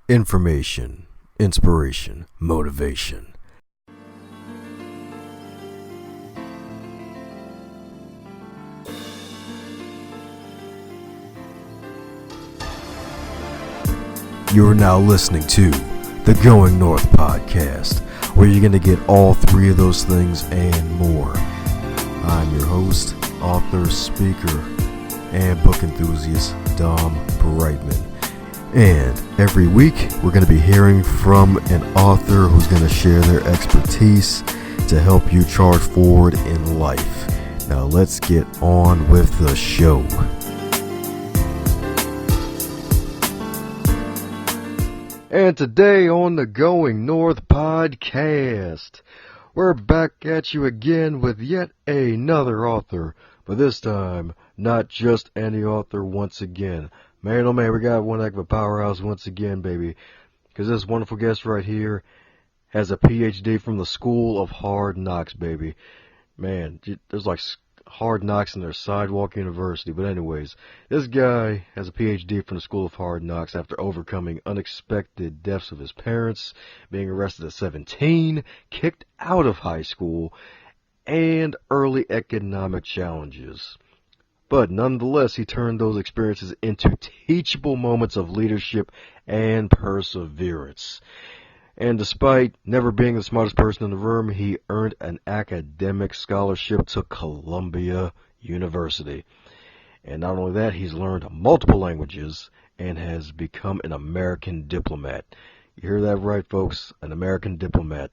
Information, inspiration, motivation. You are now listening to the Going North podcast, where you're going to get all three of those things and more. I'm your host, author, speaker, and book enthusiast, Dom Brightman. And every week, we're going to be hearing from an author who's going to share their expertise to help you charge forward in life. Now let's get on with the show. And today on the Going North podcast, we're back at you again with yet another author, but this time, not just any author once again. Man, oh man, we got one heck of a powerhouse once again, baby. Because this wonderful guest right here has a PhD from the School of Hard Knocks, baby. Man, there's like Hard Knocks and there's Sidewalk University. But anyways, this guy has a PhD from the School of Hard Knocks after overcoming unexpected deaths of his parents, being arrested at 17, kicked out of high school, and early economic challenges. But nonetheless, he turned those experiences into teachable moments of leadership and perseverance. And despite never being the smartest person in the room, he earned an academic scholarship to Columbia University. And not only that, he's learned multiple languages and has become an American diplomat. You hear that right, folks? An American diplomat.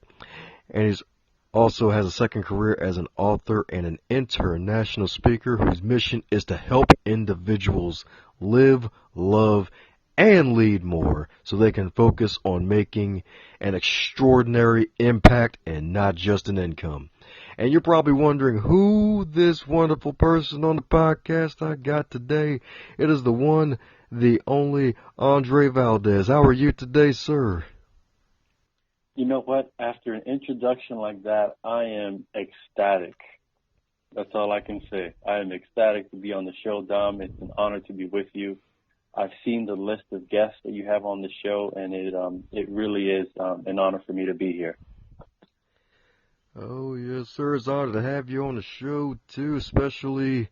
And he's also has a second career as an author and an international speaker whose mission is to help individuals live, love, and lead more so they can focus on making an extraordinary impact and not just an income. And you're probably wondering who this wonderful person on the podcast I got today. It is the one, the only Andre Valdes. How are you today, sir? You know what? After an introduction like that, I am ecstatic. That's all I can say. I am ecstatic to be on the show, Dom. It's an honor to be with you. I've seen the list of guests that you have on the show, and it really is an honor for me to be here. Oh, yes, sir. It's an honor to have you on the show, too, especially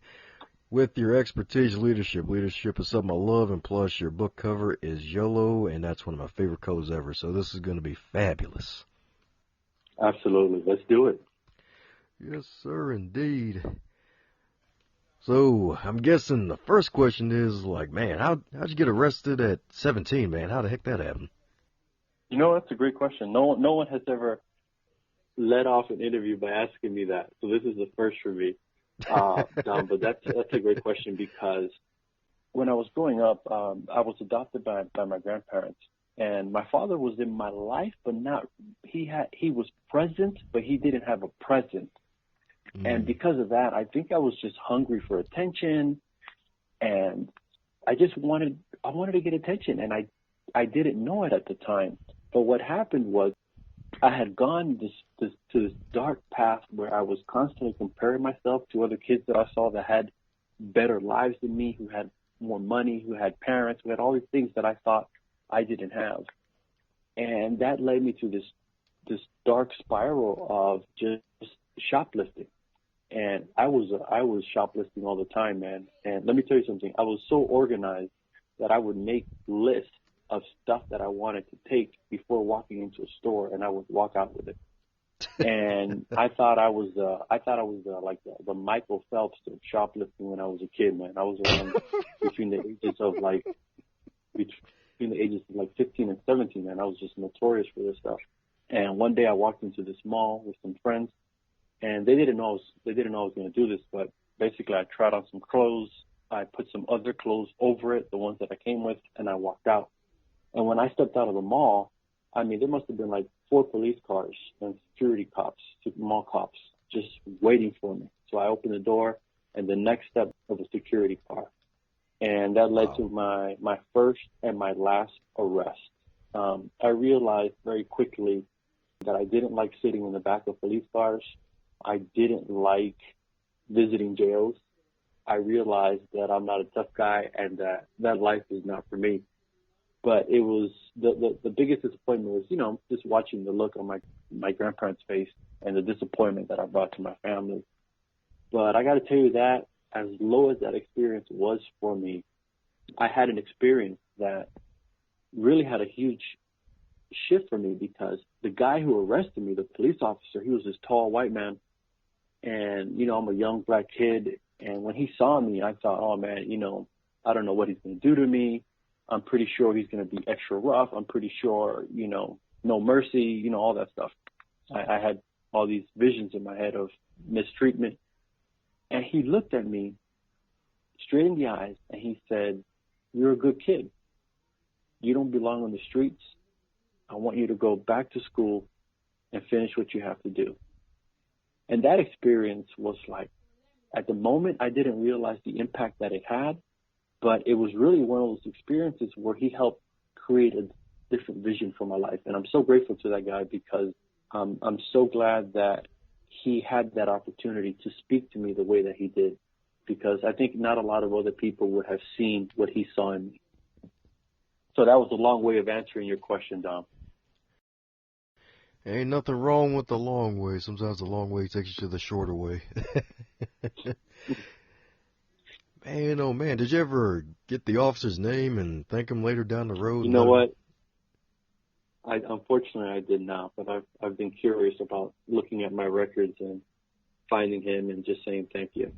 with your expertise, leadership. Leadership is something I love, and plus your book cover is yellow, and that's one of my favorite colors ever. So this is going to be fabulous. Absolutely. Let's do it. Yes, sir, indeed. So I'm guessing the first question is like, man, how'd you get arrested at 17, man? How the heck that happen? You know, that's a great question. No one has ever led off an interview by asking me that. So this is the first for me. Dom, but that's a great question because when I was growing up, I was adopted by my grandparents, and my father was in my life, but not. He was present, but he didn't have a present, and because of that, I think I was just hungry for attention, and I wanted to get attention, and I didn't know it at the time. But what happened was, I had gone to this dark path where I was constantly comparing myself to other kids that I saw that had better lives than me, who had more money, who had parents, who had all these things that I thought I didn't have. And that led me to this dark spiral of just shoplifting. And I was shoplifting all the time, man. And let me tell you something. I was so organized that I would make lists of stuff that I wanted to take before walking into a store, and I would walk out with it. And I thought I was like the Michael Phelps of shoplifting when I was a kid, man. I was around between the ages of 15 and 17, man. I was just notorious for this stuff. And one day I walked into this mall with some friends, and they didn't know I was going to do this, but basically I tried on some clothes. I put some other clothes over it, the ones that I came with, and I walked out. And when I stepped out of the mall, I mean, there must have been like 4 police cars and security cops, mall cops, just waiting for me. So I opened the door, and the next step was a security car. And that led to my first and my last arrest. I realized very quickly that I didn't like sitting in the back of police cars. I didn't like visiting jails. I realized that I'm not a tough guy and that life is not for me. But it was the biggest disappointment was, just watching the look on my grandparents' face and the disappointment that I brought to my family. But I got to tell you that as low as that experience was for me, I had an experience that really had a huge shift for me, because the guy who arrested me, the police officer, he was this tall white man, and I'm a young black kid, and when he saw me, I thought, oh man, I don't know what he's going to do to me. I'm pretty sure he's going to be extra rough. I'm pretty sure, no mercy, all that stuff. I had all these visions in my head of mistreatment. And he looked at me straight in the eyes and he said, "You're a good kid. You don't belong on the streets. I want you to go back to school and finish what you have to do." And that experience was like, at the moment, I didn't realize the impact that it had, but it was really one of those experiences where he helped create a different vision for my life. And I'm so grateful to that guy, because I'm so glad that he had that opportunity to speak to me the way that he did, because I think not a lot of other people would have seen what he saw in me. So that was a long way of answering your question, Dom. Ain't nothing wrong with the long way. Sometimes the long way takes you to the shorter way. Man, oh man, did you ever get the officer's name and thank him later down the road? You know what? Unfortunately, I did not, but I've been curious about looking at my records and finding him and just saying thank you,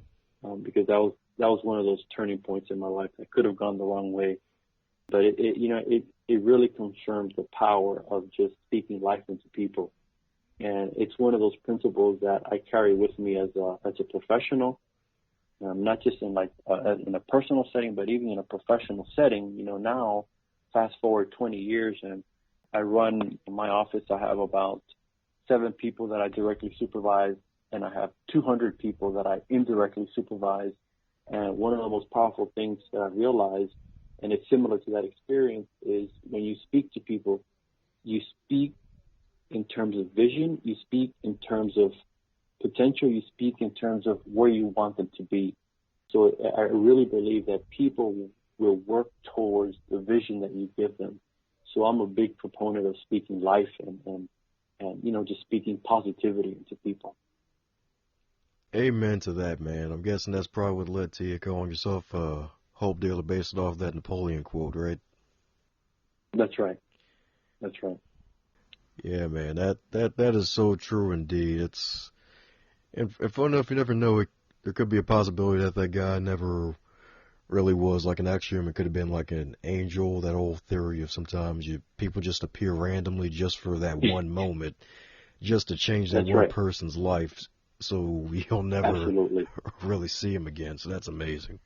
because that was one of those turning points in my life that could have gone the wrong way, but it really confirmed the power of just speaking life into people, and it's one of those principles that I carry with me as a professional, not just in in a personal setting, but even in a professional setting. Now, fast forward 20 years, and I run my office. I have about 7 people that I directly supervise, and I have 200 people that I indirectly supervise. And one of the most powerful things that I realized, and it's similar to that experience, is when you speak to people, you speak in terms of vision, you speak in terms of potential, you speak in terms of where you want them to be. So I really believe that people will work towards the vision that you give them. So I'm a big proponent of speaking life and just speaking positivity into people. Amen to that, man. I'm guessing that's probably what led to you calling yourself Hope Dealer, based off that Napoleon quote, right? That's right. That's right. Yeah, man. That is so true indeed. And fun enough, you never know. There could be a possibility that guy never really was like an actual human. Could have been like an angel. That whole theory of sometimes people just appear randomly just for that one moment, just to change that That's one right. person's life, so you'll never Absolutely. really see him again. So that's amazing.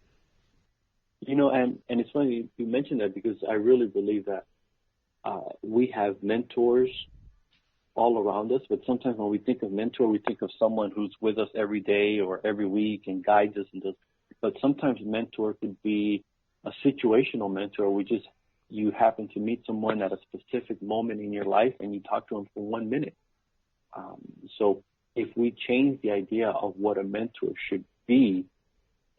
And it's funny you mentioned that, because I really believe that we have mentors all around us, but sometimes when we think of mentor, we think of someone who's with us every day or every week and guides us and does. But sometimes mentor could be a situational mentor. You happen to meet someone at a specific moment in your life and you talk to them for 1 minute. So if we change the idea of what a mentor should be,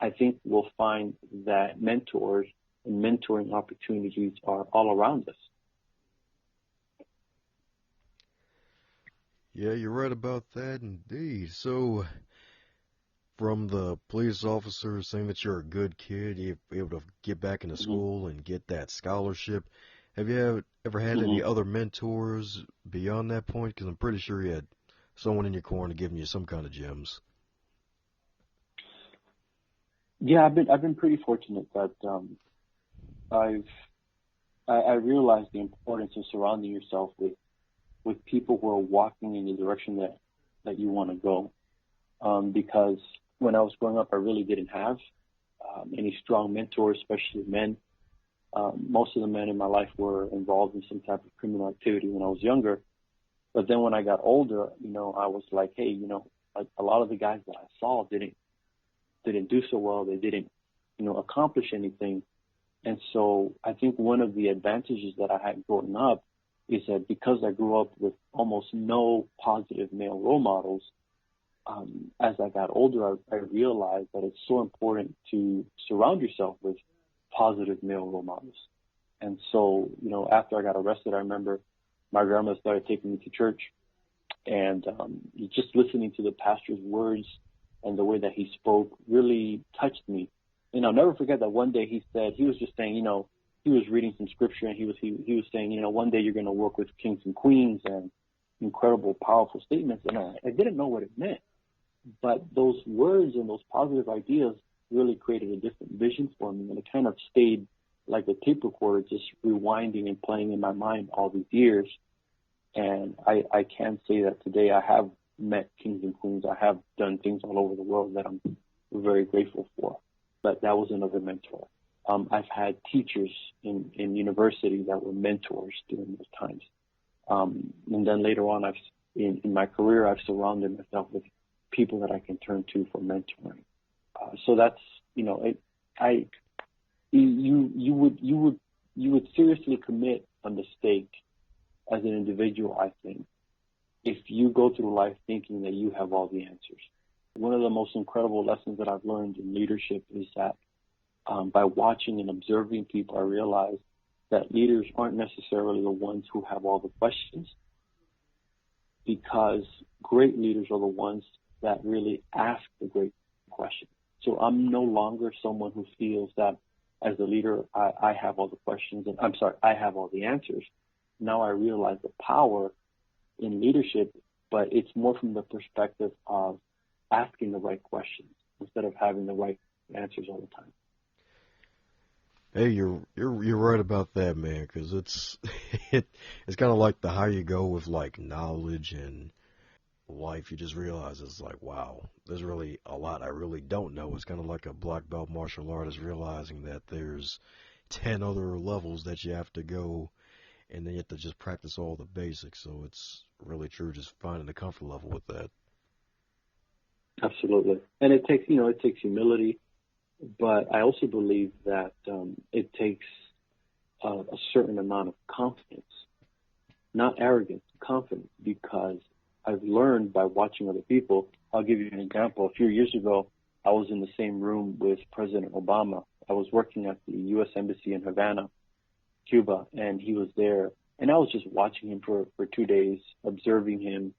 I think we'll find that mentors and mentoring opportunities are all around us. Yeah, you're right about that indeed. So, from the police officer saying that you're a good kid, you're able to get back into school and get that scholarship, have you ever had any other mentors beyond that point? Because I'm pretty sure you had someone in your corner giving you some kind of gems. Yeah, I've been pretty fortunate that I realized the importance of surrounding yourself with people who are walking in the direction that you want to go. Because when I was growing up, I really didn't have any strong mentors, especially men. Most of the men in my life were involved in some type of criminal activity when I was younger. But then when I got older, I was like, hey, like a lot of the guys that I saw didn't do so well. They didn't, accomplish anything. And so I think one of the advantages that I had growing up is that because I grew up with almost no positive male role models, as I got older, I realized that it's so important to surround yourself with positive male role models. And so, after I got arrested, I remember my grandmother started taking me to church, and just listening to the pastor's words and the way that he spoke really touched me. And I'll never forget that one day he said, he was just saying, he was reading some scripture, and he was saying, one day you're going to work with kings and queens, and incredible, powerful statements. And I didn't know what it meant, but those words and those positive ideas really created a different vision for me, and it kind of stayed like a tape recorder, just rewinding and playing in my mind all these years. And I can say that today I have met kings and queens. I have done things all over the world that I'm very grateful for. But that was another mentor. I've had teachers in university that were mentors during those times. And then later on, in my career, I've surrounded myself with people that I can turn to for mentoring. So that's, you would seriously commit a mistake as an individual, I think, if you go through life thinking that you have all the answers. One of the most incredible lessons that I've learned in leadership is that by watching and observing people, I realized that leaders aren't necessarily the ones who have all the questions, because great leaders are the ones that really ask the great questions. So I'm no longer someone who feels that as a leader, I have all the questions, and I have all the answers. Now I realize the power in leadership, but it's more from the perspective of asking the right questions instead of having the right answers all the time. Hey, you're right about that, man, because it's kind of like the higher you go with like knowledge and life, you just realize it's like, wow, there's really a lot I really don't know. It's kind of like a black belt martial artist realizing that there's 10 other levels that you have to go, and then you have to just practice all the basics. So it's really true, just finding the comfort level with that. Absolutely. And it takes humility, but I also believe that it takes a certain amount of confidence, not arrogance, confidence, because I've learned by watching other people. I'll give you an example. A few years ago, I was in the same room with President Obama. I was working at the U.S. Embassy in Havana, Cuba, and he was there. And I was just watching him for 2 days, observing him,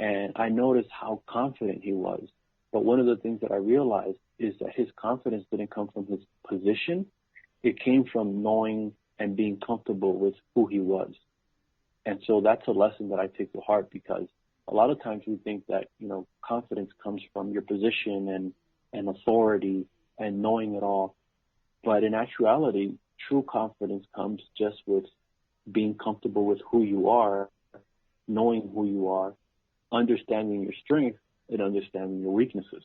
and I noticed how confident he was. But one of the things that I realized is that his confidence didn't come from his position. It came from knowing and being comfortable with who he was. And so that's a lesson that I take to heart, because a lot of times we think that, confidence comes from your position and authority and knowing it all. But in actuality, true confidence comes just with being comfortable with who you are, knowing who you are, understanding your strengths, and understanding your weaknesses.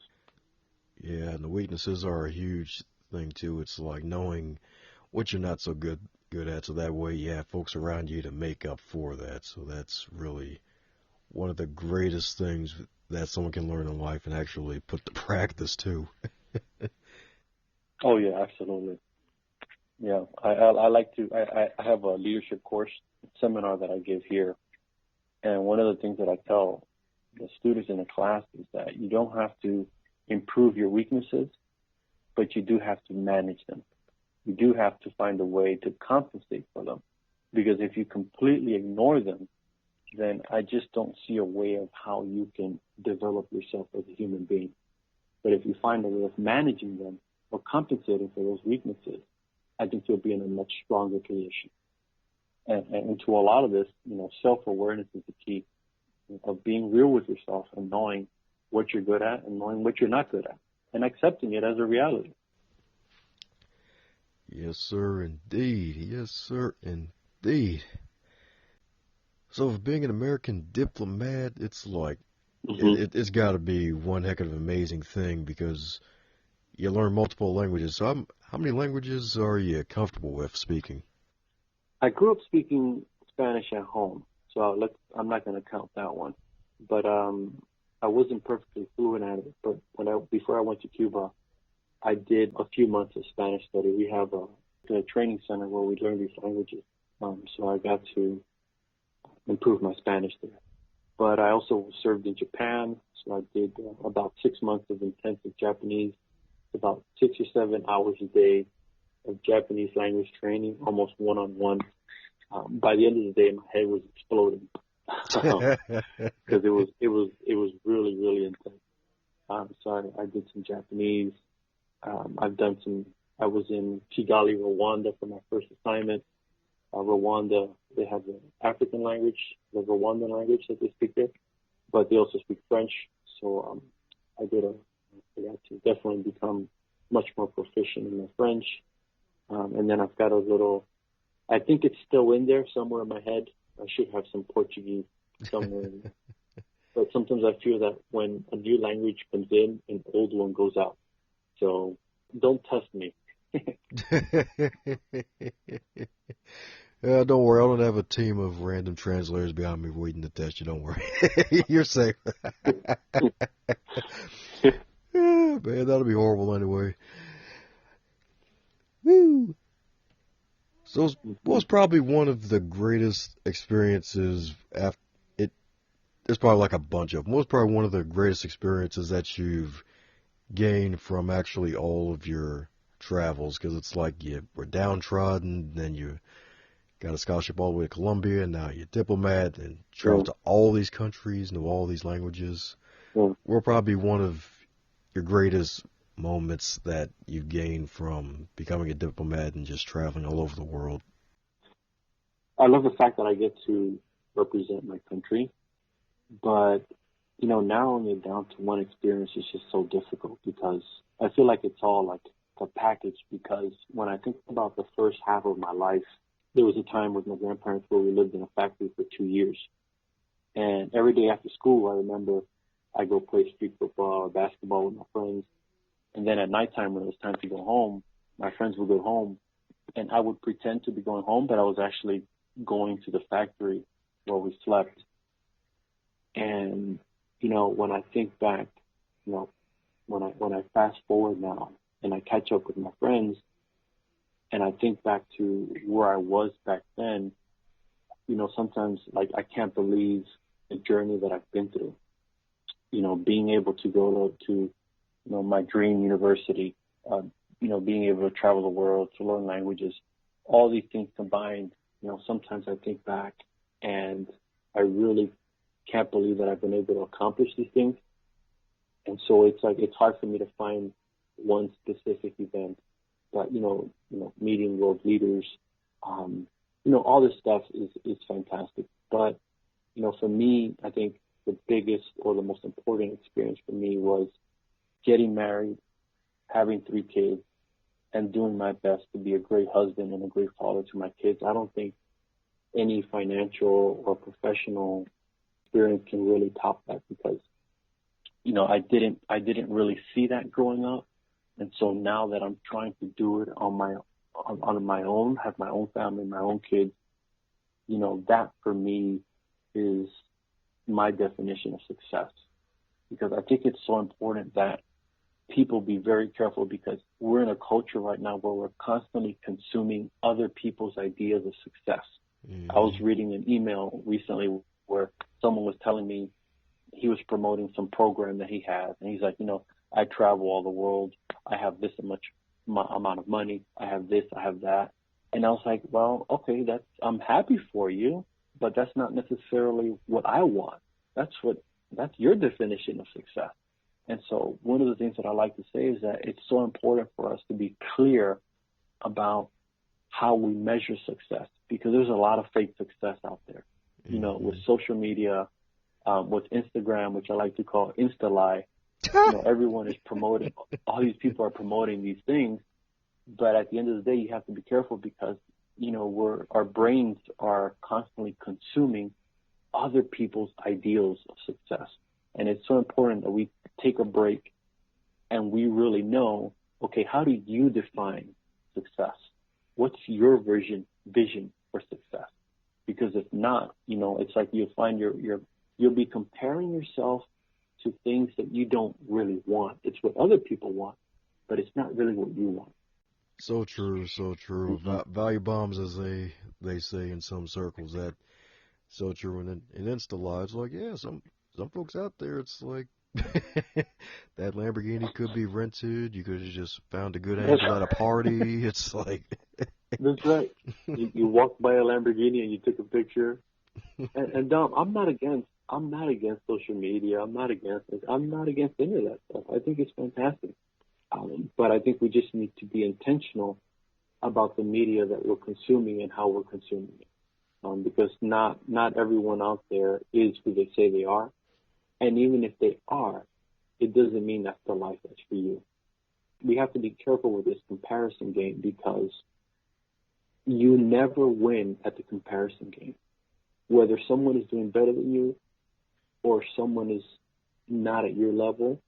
Yeah, and the weaknesses are a huge thing too. It's like knowing what you're not so good at, so that way you have folks around you to make up for that. So that's really one of the greatest things that someone can learn in life and actually put to practice too. Oh yeah, absolutely. Yeah, I have a leadership course seminar that I give here, and one of the things that I tell the students in the class is that you don't have to improve your weaknesses, but you do have to manage them. You do have to find a way to compensate for them, because if you completely ignore them, then I just don't see a way of how you can develop yourself as a human being. But if you find a way of managing them or compensating for those weaknesses, I think you'll be in a much stronger position. And to a lot of this, self-awareness is the key of being real with yourself and knowing what you're good at and knowing what you're not good at and accepting it as a reality. Yes, sir, indeed. Yes, sir, indeed. So, for being an American diplomat, it's like, it's got to be one heck of an amazing thing, because you learn multiple languages. So, how many languages are you comfortable with speaking? I grew up speaking Spanish at home, so I'm not going to count that one. But I wasn't perfectly fluent at it. But before I went to Cuba, I did a few months of Spanish study. We have a training center where we learn these languages, so I got to improve my Spanish there. But I also served in Japan, so I did about 6 months of intensive Japanese, about 6 or 7 hours a day, of Japanese language training, almost one-on-one. By the end of the day, my head was exploding because it was really, really intense. So I did some Japanese. I was in Kigali, Rwanda for my first assignment. Rwanda, they have the African language, the Rwandan language that they speak there, but they also speak French. So I got to definitely become much more proficient in my French. And then I've got I think it's still in there somewhere in my head. I should have some Portuguese somewhere in there. But sometimes I feel that when a new language comes in, an old one goes out. So don't test me. Don't worry, I don't have a team of random translators behind me waiting to test you. Don't worry. You're safe. Man, that'll be horrible anyway. Woo! So it was probably one of the greatest experiences there's probably like a bunch of them. What was probably one of the greatest experiences that you've gained from actually all of your travels? Because it's like you were downtrodden, then you got a scholarship all the way to Columbia, and now you're a diplomat and travel to all these countries, know all these languages. We're probably one of your greatest moments that you've gained from becoming a diplomat and just traveling all over the world. I love the fact that I get to represent my country, but narrowing it down to one experience is just so difficult because I feel like it's all like a package. Because when I think about the first half of my life, there was a time with my grandparents where we lived in a factory for 2 years, and every day after school, I remember I go play street football or basketball with my friends. And then at nighttime, when it was time to go home, my friends would go home, and I would pretend to be going home, but I was actually going to the factory where we slept. And, when I think back, when I fast forward now and I catch up with my friends and I think back to where I was back then, sometimes like I can't believe the journey that I've been through. Being able to go to my dream university, being able to travel the world, to learn languages, all these things combined, sometimes I think back and I really can't believe that I've been able to accomplish these things. And so it's hard for me to find one specific event, but, meeting world leaders, all this stuff is fantastic. But, for me, I think the biggest or the most important experience for me was getting married, having 3 kids, and doing my best to be a great husband and a great father to my kids. I don't think any financial or professional experience can really top that because, I didn't really see that growing up. And so now that I'm trying to do it on my own, have my own family, my own kids, that for me is my definition of success. Because I think it's so important that people be very careful because we're in a culture right now where we're constantly consuming other people's ideas of success. Mm-hmm. I was reading an email recently where someone was telling me he was promoting some program that he has. And he's like, I travel all the world. I have this much amount of money. I have this, I have that. And I was like, well, okay, I'm happy for you, but that's not necessarily what I want. That's your definition of success. And so one of the things that I like to say is that it's so important for us to be clear about how we measure success because there's a lot of fake success out there. Mm-hmm. With social media, with Instagram, which I like to call Insta-lie, everyone is promoting, all these people are promoting these things. But at the end of the day, you have to be careful because, our brains are constantly consuming other people's ideals of success. And it's so important that we take a break and we really know, okay, how do you define success? What's your vision for success? Because if not, it's like you'll find you'll be comparing yourself to things that you don't really want. It's what other people want, but it's not really what you want. So true, so true. Mm-hmm. Value bombs, as they say in some circles, that so true. And in Insta-Live, it's like, yeah, some folks out there, it's like That Lamborghini could be rented. You could have just found a good That's, angle at a party. It's like, that's right. You walked by a Lamborghini and you took a picture. And Dom, I'm not against social media. I'm not against any of that stuff. I think it's fantastic. But I think we just need to be intentional about the media that we're consuming and how we're consuming it. Because not everyone out there is who they say they are. And even if they are, it doesn't mean that's the life that's for you. We have to be careful with this comparison game because you never win at the comparison game. Whether someone is doing better than you or someone is not at your level,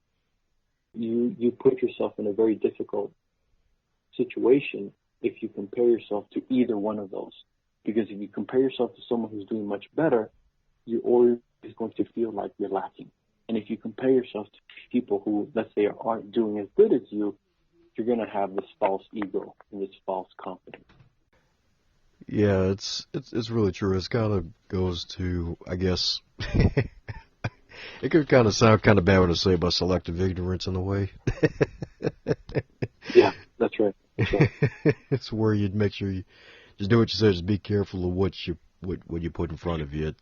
you put yourself in a very difficult situation if you compare yourself to either one of those. Because if you compare yourself to someone who's doing much better, you're always going to feel like you're lacking. And if you compare yourself to people who, let's say, aren't doing as good as you, you're going to have this false ego and this false confidence. yeah, it's really true. It kind of goes to, I guess, it could kind of sound kind of bad when I say about selective ignorance in a way. Yeah, that's right. That's right. It's where you'd make sure you just do what you say. Just be careful of what you put in front of you.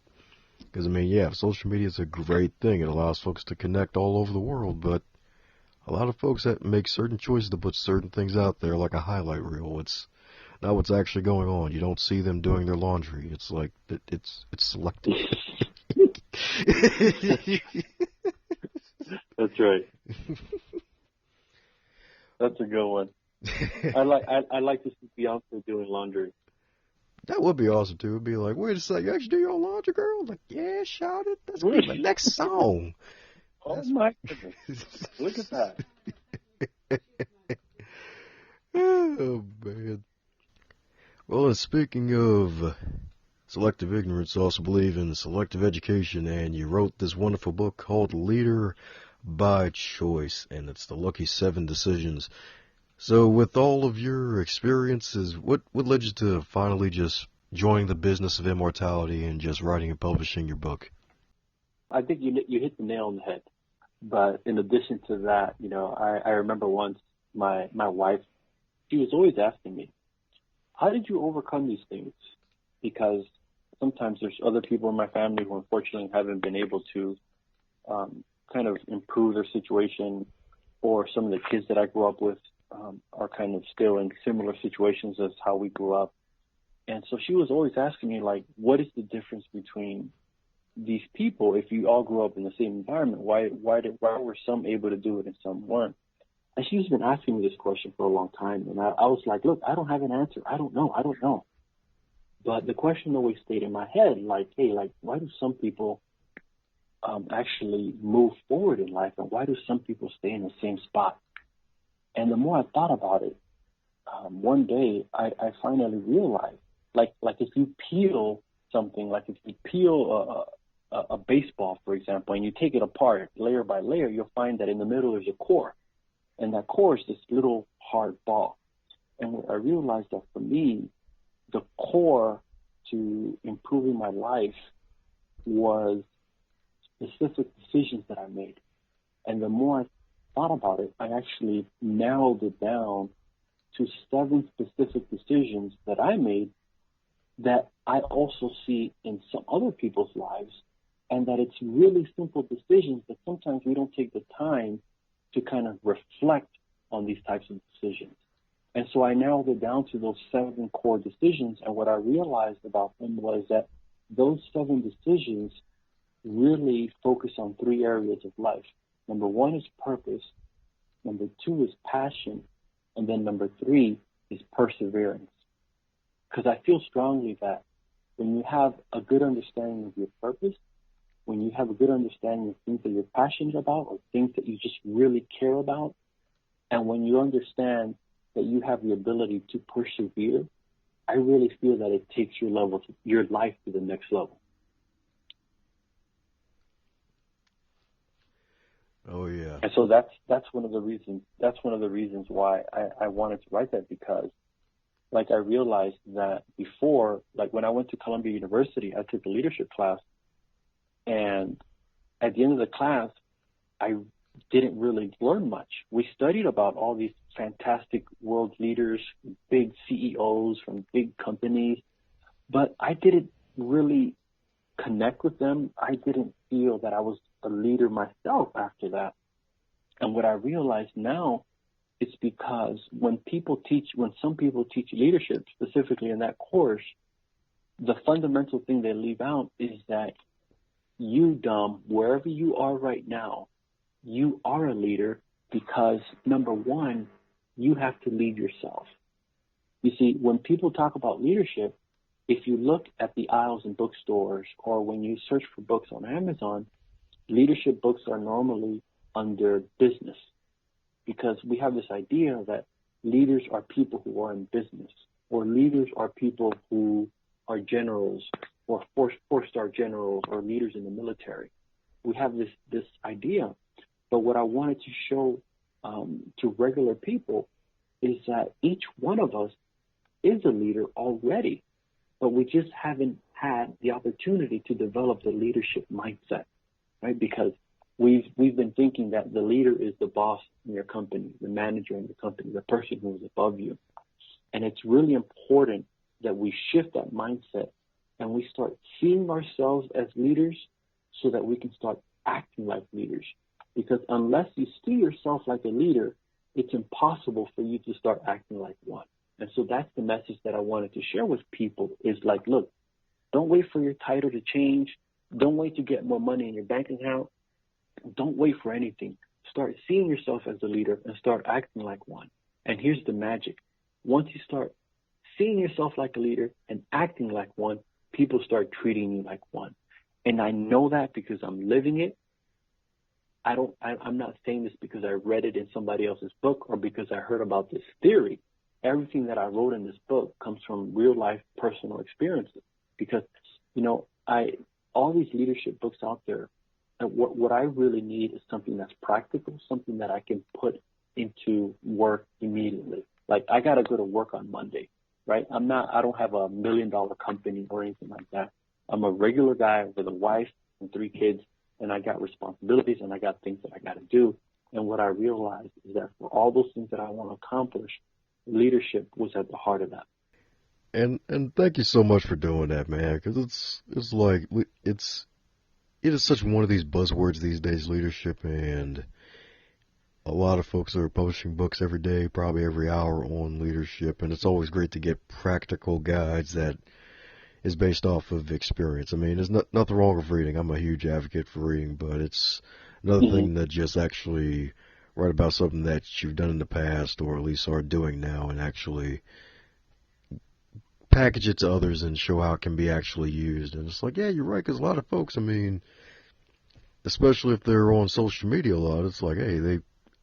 Because I mean, yeah, social media is a great thing. It allows folks to connect all over the world, but a lot of folks that make certain choices to put certain things out there, like a highlight reel. It's not what's actually going on. You don't see them doing their laundry. It's like it's selective. That's right. That's a good one. I like to see Beyonce doing laundry. That would be awesome too. It'd be like, wait a second, you actually do your own laundry, girl? Like, yeah, shout it. That's gonna be my next song. Oh my goodness! Look at that. Oh man. Well, and speaking of selective ignorance, I also believe in selective education, and you wrote this wonderful book called Leader by Choice, and it's the Lucky 7 Decisions. So with all of your experiences, what led you to finally just joining the business of immortality and just writing and publishing your book? I think you hit the nail on the head. But in addition to that, I remember once my wife, she was always asking me, how did you overcome these things? Because sometimes there's other people in my family who unfortunately haven't been able to kind of improve their situation, or some of the kids that I grew up with are kind of still in similar situations as how we grew up. And so she was always asking me, like, what is the difference between these people if you all grew up in the same environment? Why were some able to do it and some weren't? And she's been asking me this question for a long time. And I was like, look, I don't have an answer. I don't know. But the question always stayed in my head, like, hey, like, why do some people actually move forward in life, and why do some people stay in the same spot? And the more I thought about it, one day I finally realized, like if you peel something, like if you peel a baseball, for example, and you take it apart layer by layer, you'll find that in the middle there's a core, and that core is this little hard ball. And I realized that for me, the core to improving my life was specific decisions that I made. And the more I thought about it, I actually narrowed it down to 7 specific decisions that I made that I also see in some other people's lives, and that it's really simple decisions, but sometimes we don't take the time to kind of reflect on these types of decisions. And so I narrowed it down to those 7 core decisions, and what I realized about them was that those 7 decisions really focus on 3 areas of life. Number 1 is purpose, number 2 is passion, and then number 3 is perseverance. Because I feel strongly that when you have a good understanding of your purpose, when you have a good understanding of things that you're passionate about or things that you just really care about, and when you understand that you have the ability to persevere, I really feel that it takes your life to the next level. Oh yeah. And so that's one of the reasons. That's one of the reasons why I wanted to write that, because, like, I realized that before, like when I went to Columbia University, I took a leadership class, and at the end of the class, I didn't really learn much. We studied about all these fantastic world leaders, big CEOs from big companies, but I didn't really connect with them. I didn't feel that I was a leader myself after that. And what I realize now, it's because when some people teach leadership, specifically in that course, the fundamental thing they leave out is that you, Dom, wherever you are right now, you are a leader because, number one, you have to lead yourself. You see, when people talk about leadership, if you look at the aisles in bookstores or when you search for books on Amazon, leadership books are normally under business because we have this idea that leaders are people who are in business, or leaders are people who are generals or four-star generals or leaders in the military. We have this idea. But what I wanted to show to regular people is that each one of us is a leader already, but we just haven't had the opportunity to develop the leadership mindset, right? Because we've been thinking that the leader is the boss in your company, the manager in the company, the person who is above you. And it's really important that we shift that mindset and we start seeing ourselves as leaders so that we can start acting like leaders. Because unless you see yourself like a leader, it's impossible for you to start acting like one. And so that's the message that I wanted to share with people is like, look, don't wait for your title to change. Don't wait to get more money in your bank account. Don't wait for anything. Start seeing yourself as a leader and start acting like one. And here's the magic. Once you start seeing yourself like a leader and acting like one, people start treating you like one. And I know that because I'm living it. I'm not saying this because I read it in somebody else's book or because I heard about this theory. Everything that I wrote in this book comes from real life personal experiences because, all these leadership books out there, and what I really need is something that's practical, something that I can put into work immediately. Like I got to go to work on Monday, right? I don't have $1 million company or anything like that. I'm a regular guy with a wife and 3 kids. And I got responsibilities and I got things that I got to do. And what I realized is that for all those things that I want to accomplish, leadership was at the heart of that. And thank you so much for doing that, man, because it is such one of these buzzwords these days, leadership, and a lot of folks are publishing books every day, probably every hour on leadership, and it's always great to get practical guides that is based off of experience. I mean, there's nothing wrong with reading. I'm a huge advocate for reading, but it's another thing to just actually write about something that you've done in the past or at least are doing now and actually package it to others and show how it can be actually used. And it's like, yeah, you're right, because a lot of folks, I mean, especially if they're on social media a lot, it's like, hey,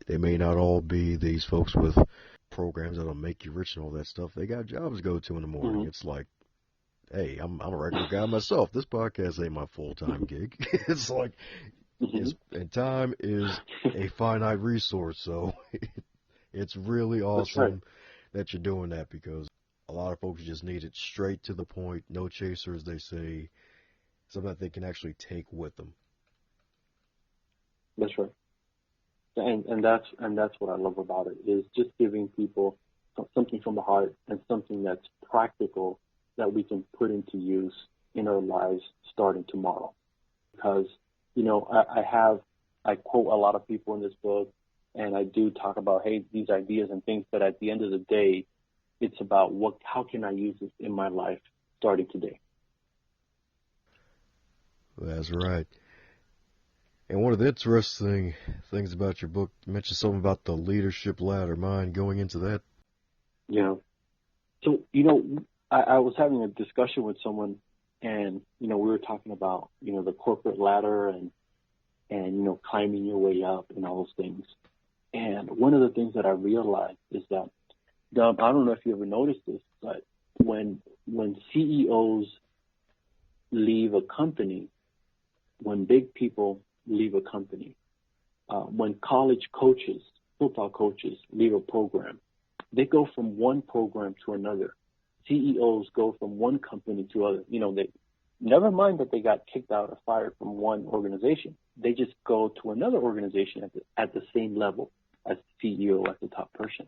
they may not all be these folks with programs that'll make you rich and all that stuff. They got jobs to go to in the morning. It's like, hey, I'm a regular guy myself. This podcast ain't my full-time gig. It's like, and time is a finite resource, so it's really awesome that you're doing that because a lot of folks just need it straight to the point, no chasers, they say, something that they can actually take with them. That's right. And that's what I love about it, is just giving people something from the heart and something that's practical that we can put into use in our lives starting tomorrow. Because, I quote a lot of people in this book, and I do talk about, hey, these ideas and things, but at the end of the day, it's about how can I use this in my life starting today. That's right. And one of the interesting things about your book, you mentioned something about the leadership ladder. Mind going into that? Yeah. So, I was having a discussion with someone, and we were talking about the corporate ladder and climbing your way up and all those things. And one of the things that I realized is that, Dom, I don't know if you ever noticed this, but when CEOs leave a company, when big people leave a company, when college coaches, football coaches leave a program, they go from one program to another. CEOs go from one company to other. Never mind that they got kicked out or fired from one organization. They just go to another organization at the same level as the CEO, as the top person.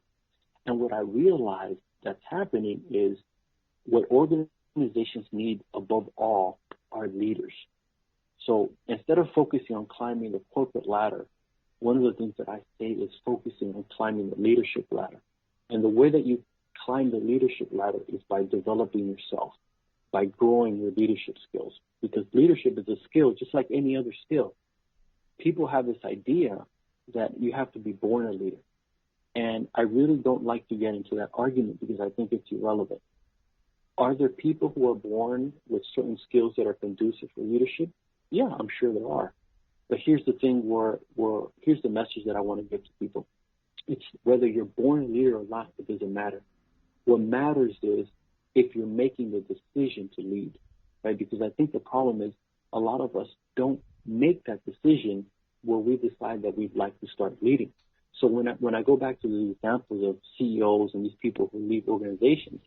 And what I realized that's happening is what organizations need above all are leaders. So instead of focusing on climbing the corporate ladder, one of the things that I say is focusing on climbing the leadership ladder. And the way that you climb the leadership ladder is by developing yourself, by growing your leadership skills. Because leadership is a skill just like any other skill. People have this idea that you have to be born a leader. And I really don't like to get into that argument because I think it's irrelevant. Are there people who are born with certain skills that are conducive for leadership? Yeah, I'm sure there are. But here's the thing here's the message that I want to give to people. It's whether you're born a leader or not, it doesn't matter. What matters is if you're making the decision to lead, right? Because I think the problem is a lot of us don't make that decision where we decide that we'd like to start leading. So when I go back to the examples of CEOs and these people who lead organizations,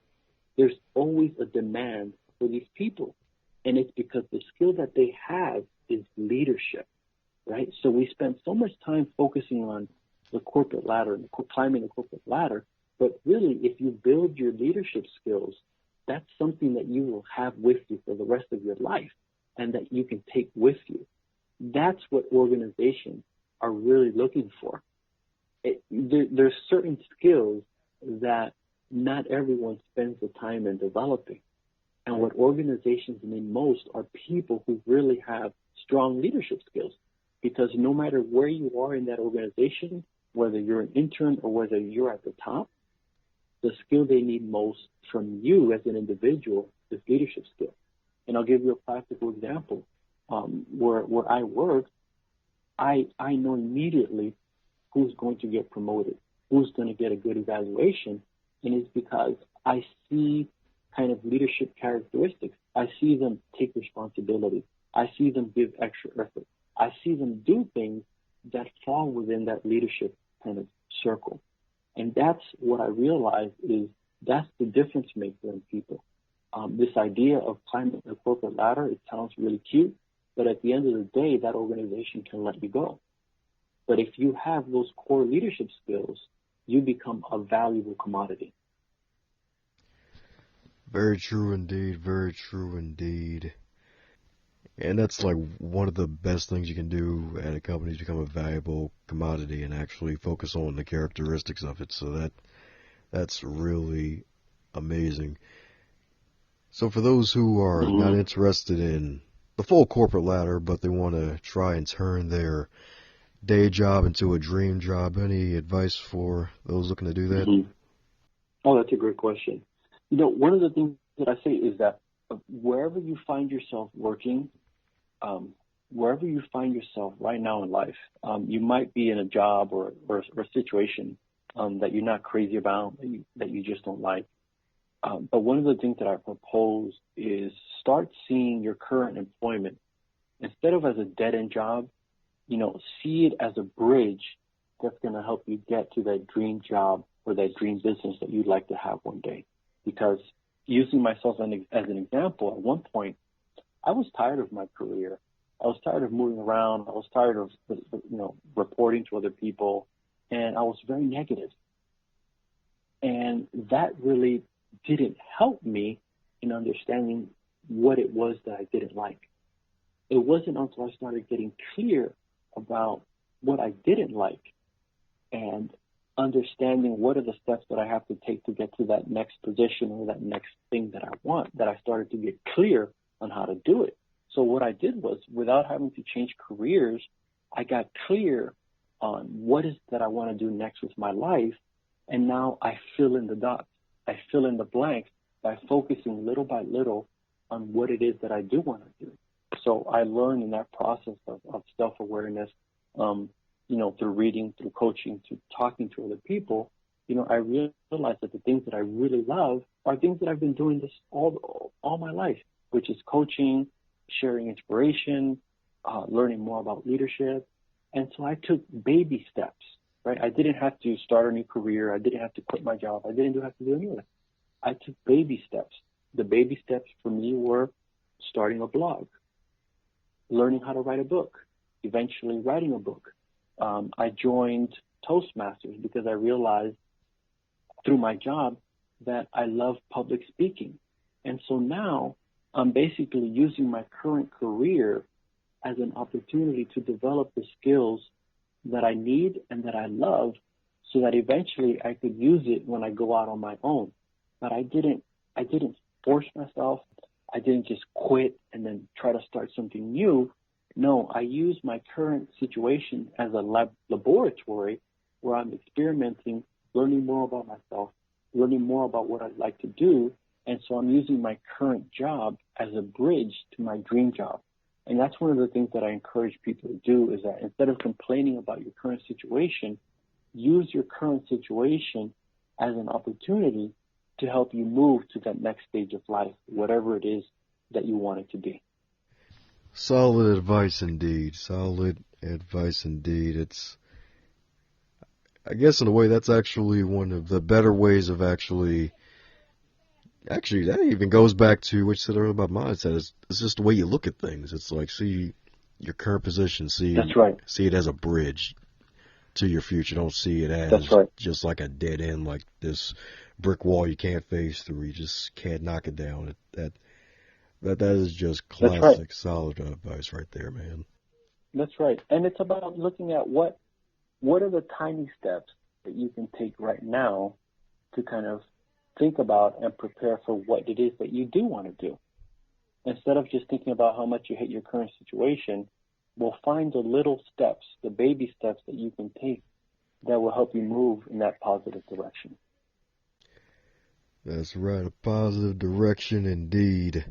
there's always a demand for these people. And it's because the skill that they have is leadership, right? So we spend so much time focusing on the corporate ladder and climbing the corporate ladder. But really, if you build your leadership skills, that's something that you will have with you for the rest of your life and that you can take with you. That's what organizations are really looking for. There's certain skills that not everyone spends the time in developing. And what organizations need most are people who really have strong leadership skills. Because no matter where you are in that organization, whether you're an intern or whether you're at the top, the skill they need most from you as an individual is leadership skill. And I'll give you a practical example. Where I work, I know immediately who's going to get promoted, who's going to get a good evaluation, and it's because I see kind of leadership characteristics. I see them take responsibility. I see them give extra effort. I see them do things that fall within that leadership kind of circle. And that's what I realized is that's the difference maker in people. This idea of climbing the corporate ladder, it sounds really cute, but at the end of the day, that organization can let you go. But if you have those core leadership skills, you become a valuable commodity. Very true indeed, very true indeed. And that's like one of the best things you can do at a company is become a valuable commodity and actually focus on the characteristics of it. So that's really amazing. So for those who are not interested in the full corporate ladder, but they want to try and turn their day job into a dream job, any advice for those looking to do that? Oh, that's a great question. You know, one of the things that I say is that wherever you find yourself working, wherever you find yourself right now in life, you might be in a job or a situation that you're not crazy about, that you just don't like. But one of the things that I propose is start seeing your current employment instead of as a dead-end job, see it as a bridge that's going to help you get to that dream job or that dream business that you'd like to have one day. Because using myself as an example, at one point, I was tired of my career. I was tired of moving around. I was tired of, reporting to other people, and I was very negative. And that really didn't help me in understanding what it was that I didn't like. It wasn't until I started getting clear about what I didn't like and understanding what are the steps that I have to take to get to that next position or that next thing that I want, that I started to get clear on how to do it. So what I did was, without having to change careers, I got clear on what is that I want to do next with my life, and now I fill in the dots. I fill in the blanks by focusing little by little on what it is that I do want to do. So I learned in that process of self-awareness, through reading, through coaching, through talking to other people, I realized that the things that I really love are things that I've been doing this all my life, which is coaching, sharing inspiration, learning more about leadership. And so I took baby steps, right? I didn't have to start a new career. I didn't have to quit my job. I didn't have to do any of that. I took baby steps. The baby steps for me were starting a blog, learning how to write a book, eventually writing a book. I joined Toastmasters because I realized through my job that I love public speaking. And so now I'm basically using my current career as an opportunity to develop the skills that I need and that I love so that eventually I could use it when I go out on my own. But I didn't force myself. I didn't just quit and then try to start something new. No, I use my current situation as a laboratory where I'm experimenting, learning more about myself, learning more about what I'd like to do. And so I'm using my current job as a bridge to my dream job. And that's one of the things that I encourage people to do is that instead of complaining about your current situation, use your current situation as an opportunity to help you move to that next stage of life, whatever it is that you want it to be. Solid advice indeed. Solid advice indeed. It's, I guess in a way, that's actually one of the better ways of actually, that even goes back to what you said earlier about mindset. It's just the way you look at things. It's like, see your current position, That's right. see it as a bridge to your future. Don't see it as That's right. just like a dead end, like this brick wall you can't phase through. You just can't knock it down. That is just classic, right. solid advice right there, man. That's right. And it's about looking at what are the tiny steps that you can take right now to kind of think about and prepare for what it is that you do want to do. Instead of just thinking about how much you hate your current situation, we'll find the little steps, the baby steps that you can take that will help you move in that positive direction. That's right, a positive direction indeed.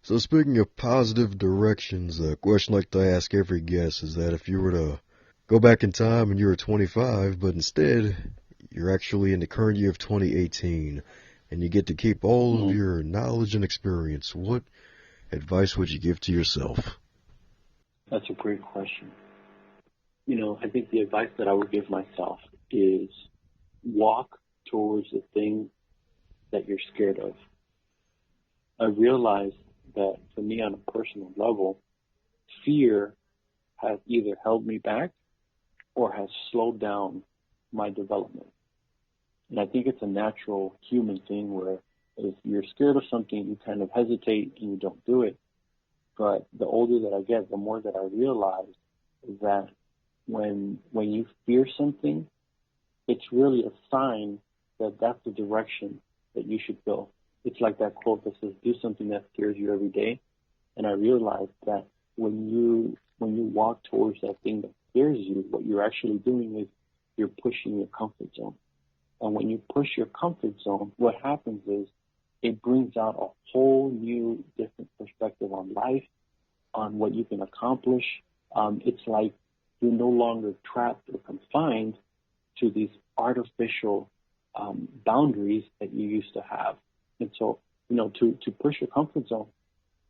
So speaking of positive directions, a question I like to ask every guest is that if you were to go back in time and you were 25, but instead you're actually in the current year of 2018, and you get to keep all of your knowledge and experience, what advice would you give to yourself? That's a great question. I think the advice that I would give myself is walk towards the thing that you're scared of. I realized that for me on a personal level, fear has either held me back or has slowed down my development. And I think it's a natural human thing where if you're scared of something, you kind of hesitate and you don't do it. But the older that I get, the more that I realize that when you fear something, it's really a sign that that's the direction that you should go. It's like that quote that says, do something that scares you every day. And I realized that when you walk towards that thing that scares you, what you're actually doing is you're pushing your comfort zone. And when you push your comfort zone, what happens is it brings out a whole new different perspective on life, on what you can accomplish. It's like you're no longer trapped or confined to these artificial boundaries that you used to have. And so, to push your comfort zone,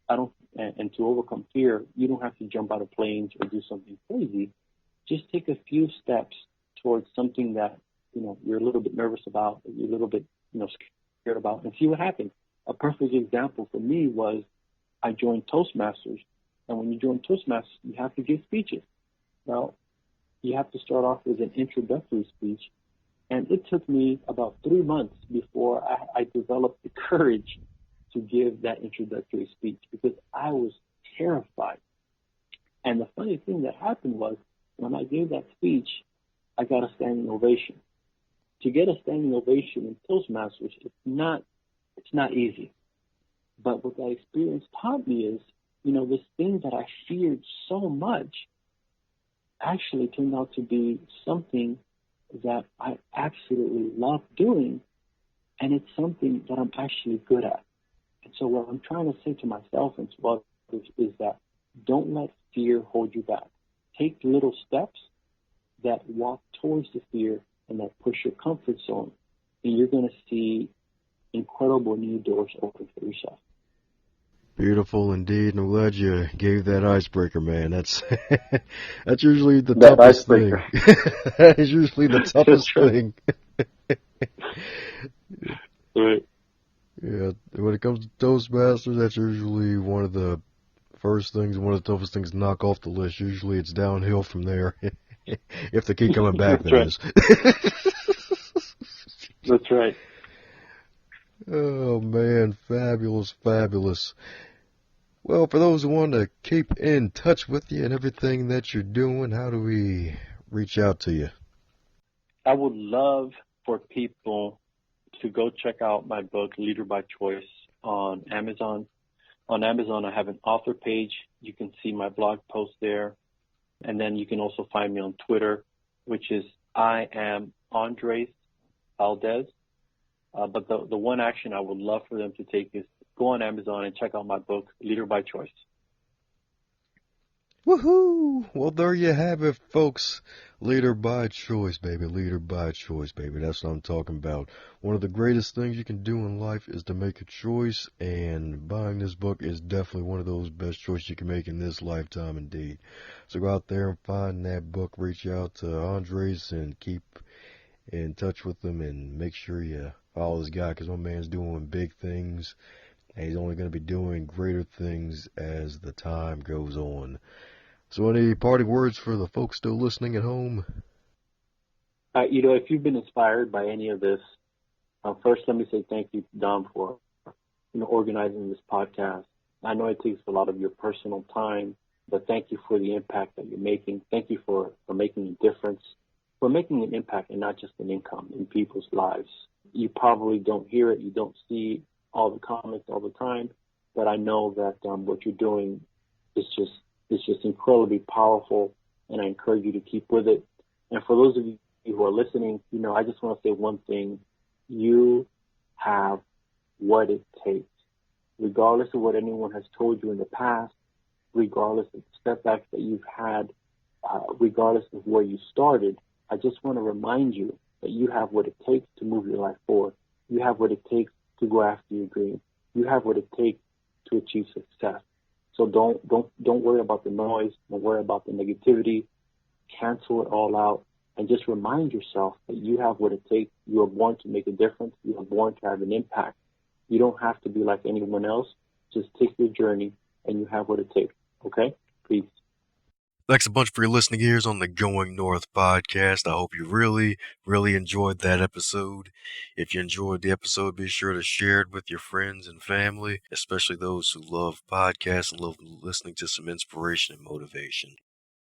and to overcome fear, you don't have to jump out of planes or do something crazy. Just take a few steps towards something that, you're a little bit nervous about, that you're a little bit, scared about, and see what happens. A perfect example for me was I joined Toastmasters. And when you join Toastmasters, you have to give speeches. Well, you have to start off with an introductory speech. And it took me about 3 months before I developed the courage to give that introductory speech because I was terrified. And the funny thing that happened was when I gave that speech, I got a standing ovation. To get a standing ovation in Toastmasters, it's not easy. But what that experience taught me is, this thing that I feared so much actually turned out to be something that I absolutely love doing, and it's something that I'm actually good at. And so what I'm trying to say to myself and to others is that don't let fear hold you back. Take little steps that walk towards the fear and that push your comfort zone, and you're going to see incredible new doors open for yourself. Beautiful indeed, and I'm glad you gave that icebreaker, man. That's that's usually the that toughest icebreaker. thing. That is usually the toughest Right. thing. Right. Yeah, when it comes to Toastmasters, that's usually one of the first things, one of the toughest things to knock off the list. Usually it's downhill from there. If they keep coming back, That's that right. is. That's right. Oh man, fabulous, fabulous. Well, for those who want to keep in touch with you and everything that you're doing, how do we reach out to you? I would love for people to go check out my book, Leader by Choice, on Amazon. On Amazon, I have an author page. You can see my blog post there. And then you can also find me on Twitter, which is I am Andres Valdes. But the one action I would love for them to take is go on Amazon and check out my book, Leader by Choice. Woohoo! Well, there you have it, folks. Leader by choice, baby. Leader by choice, baby. That's what I'm talking about. One of the greatest things you can do in life is to make a choice, and buying this book is definitely one of those best choices you can make in this lifetime, indeed. So go out there and find that book. Reach out to Andres and keep in touch with him, and make sure you follow this guy, because my man's doing big things, and he's only going to be doing greater things as the time goes on. So any parting words for the folks still listening at home? If you've been inspired by any of this, first let me say thank you, Dom, for organizing this podcast. I know it takes a lot of your personal time, but thank you for the impact that you're making. Thank you for making a difference, for making an impact and not just an income in people's lives. You probably don't hear it, you don't see all the comments all the time, but I know that what you're doing is just incredibly powerful, and I encourage you to keep with it. And for those of you who are listening, I just want to say one thing. You have what it takes. Regardless of what anyone has told you in the past, regardless of the setbacks that you've had, regardless of where you started, I just want to remind you that you have what it takes to move your life forward. You have what it takes to go after your dream. You have what it takes to achieve success. So don't worry about the noise. Don't worry about the negativity. Cancel it all out, and just remind yourself that you have what it takes. You are born to make a difference. You are born to have an impact. You don't have to be like anyone else. Just take your journey, and you have what it takes. Okay? Peace. Thanks a bunch for your listening ears on the Going North podcast. I hope you really, really enjoyed that episode. If you enjoyed the episode, be sure to share it with your friends and family, especially those who love podcasts and love listening to some inspiration and motivation.